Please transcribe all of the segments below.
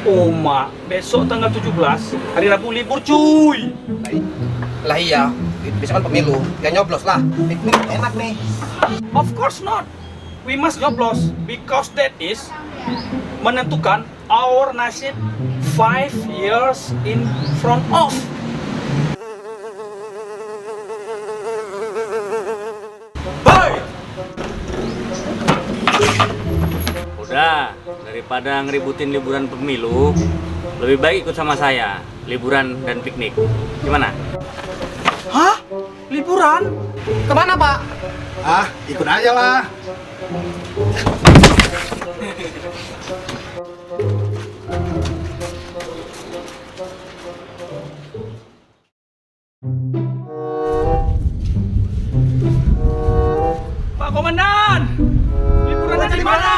Oh mak, besok tanggal 17 hari Rabu libur cuy. Lah iya, besok kan pemilu, ya nyoblos lah. Piknik enak nih. Of course not. We must nyoblos because that is menentukan our nasib 5 years in front of. Bye. Udah, daripada ngeributin liburan pemilu, lebih baik ikut sama saya, liburan dan piknik. Gimana? Hah? Liburan? Kemana Pak? Ah, ikut aja lah. Pak Komandan, liburannya di mana?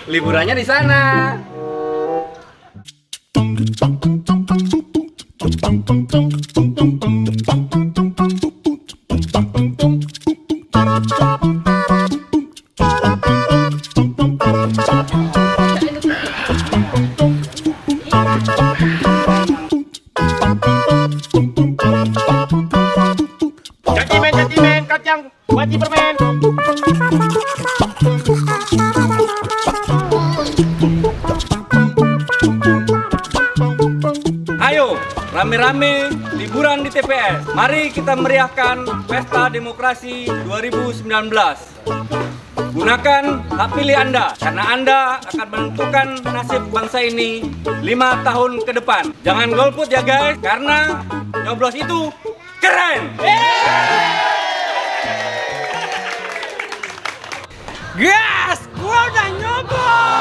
Liburannya di sana. Cacimen, kacang, baji permen. Ayo, rame-rame liburan di TPS. Mari kita meriahkan Pesta Demokrasi 2019. Gunakan hak pilih Anda, karena Anda akan menentukan nasib bangsa ini 5 tahun ke depan. Jangan golput ya guys, karena nyoblos itu keren! Gas, gua udah nyoblos.